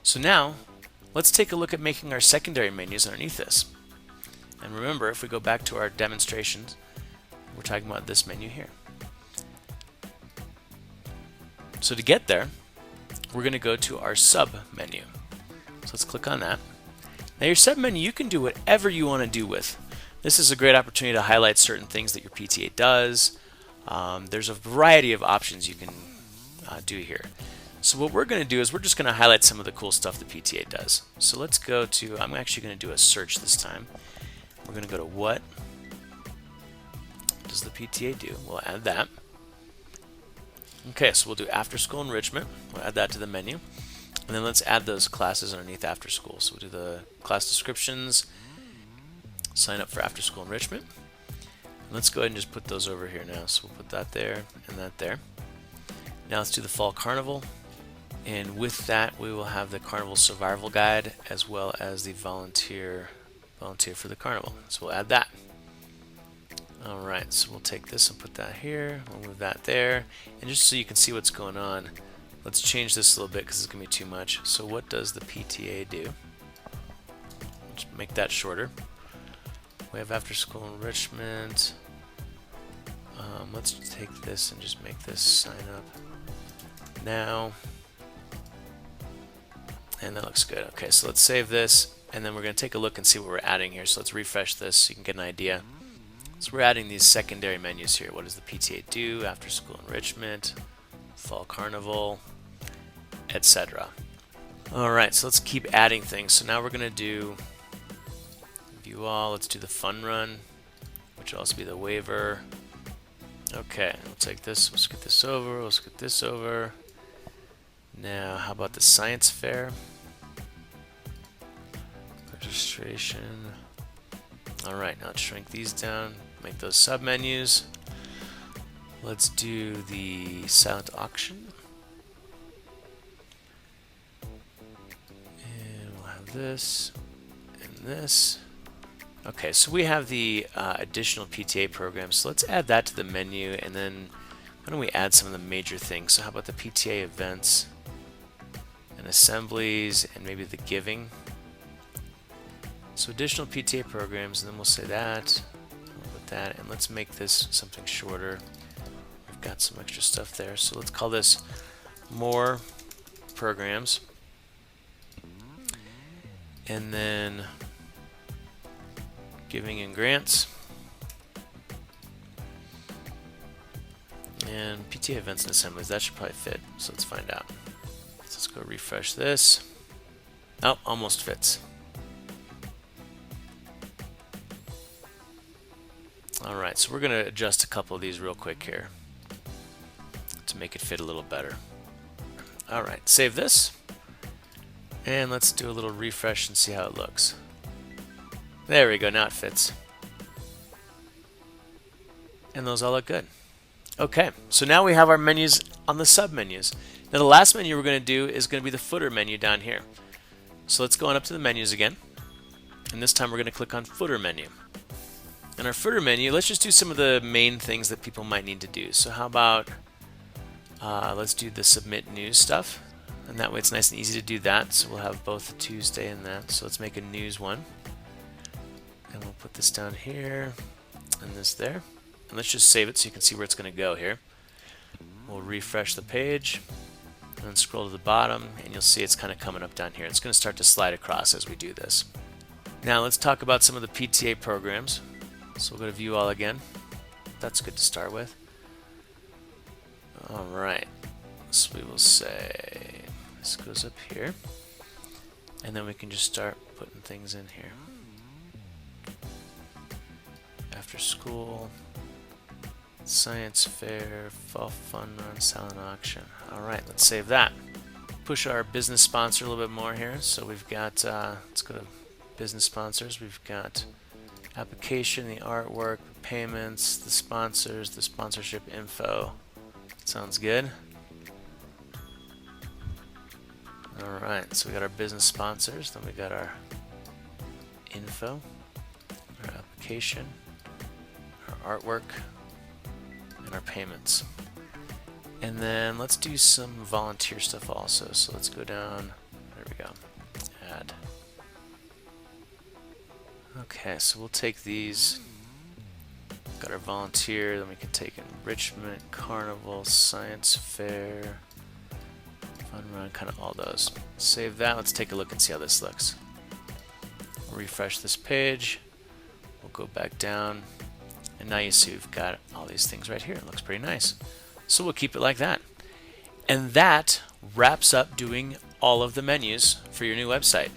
So now let's take a look at making our secondary menus underneath this. And remember, if we go back to our demonstrations, we're talking about this menu here. So to get there, we're going to go to our sub menu. So let's click on that. Now your sub menu, you can do whatever you want to do with. This is a great opportunity to highlight certain things that your PTA does. There's a variety of options you can do here. So what we're going to do is we're just going to highlight some of the cool stuff the PTA does. So let's go to, I'm actually going to do a search this time. We're going to go to what does the PTA do? We'll add that. Okay, so we'll do after school enrichment. We'll add that to the menu. And then let's add those classes underneath after school. So we'll do the class descriptions, sign up for after school enrichment. And let's go ahead and just put those over here now. So we'll put that there and that there. Now let's do the fall carnival. And with that, we will have the carnival survival guide as well as the volunteer for the carnival. So we'll add that. Alright, so we'll take this and put that here. We'll move that there. And just so you can see what's going on, let's change this a little bit because it's going to be too much. So what does the PTA do? Let's make that shorter. We have after school enrichment. Let's take this and just make this sign up now. And that looks good. Okay, so let's save this. And then we're going to take a look and see what we're adding here. So let's refresh this so you can get an idea. So we're adding these secondary menus here. What does the PTA do? After school enrichment, fall carnival, etc. Alright, so let's keep adding things. So now we're going to do view all. Let's do the fun run, which will also be the waiver. Okay, we'll take this. We'll skip this over. We'll skip this over. Now, how about the science fair? Registration. Alright, now let's shrink these down. Make those sub-menus. Let's do the silent auction. And we'll have this and this. Okay, so we have the additional PTA programs. So let's add that to the menu, and then why don't we add some of the major things? So how about the PTA events and assemblies and maybe the giving? So additional PTA programs, and then we'll say that. We'll put that, and let's make this something shorter. We've got some extra stuff there, so let's call this more programs. And then giving and grants. And PTA events and assemblies, that should probably fit, so let's find out. So let's go refresh this. Oh, almost fits. Alright, so we're going to adjust a couple of these real quick here to make it fit a little better. Alright, save this. And let's do a little refresh and see how it looks. There we go, now it fits. And those all look good. Okay, so now we have our menus on the sub-menus. Now the last menu we're going to do is going to be the footer menu down here. So let's go on up to the menus again. And this time we're going to click on footer menu. In our footer menu, let's just do some of the main things that people might need to do. So how about, let's do the submit news stuff. And that way it's nice and easy to do that. So we'll have both the Tuesday and that. So let's make a news one. And we'll put this down here and this there. And let's just save it so you can see where it's going to go here. We'll refresh the page and then scroll to the bottom, and you'll see it's kind of coming up down here. It's going to start to slide across as we do this. Now let's talk about some of the PTA programs. So we'll go to view all again. That's good to start with. Alright, so we will say this goes up here, and then we can just start putting things in here. After school, science fair, fall fun run, silent auction. Alright, let's save that. Push our business sponsor a little bit more here. So we've got, let's go to business sponsors. We've got application, the artwork, the payments, the sponsors, the sponsorship info. Sounds good. Alright, so we got our business sponsors, then we got our info, our application, our artwork, and our payments. And then let's do some volunteer stuff also. So let's go down, there we go. add. Okay, so we'll take these. Got our volunteer, then we can take enrichment, carnival, science fair, fun run, kind of all those. Save that. Let's take a look and see how this looks. Refresh this page. We'll go back down, and now you see we've got all these things right here. It looks pretty nice. So we'll keep it like that. And that wraps up doing all of the menus for your new website.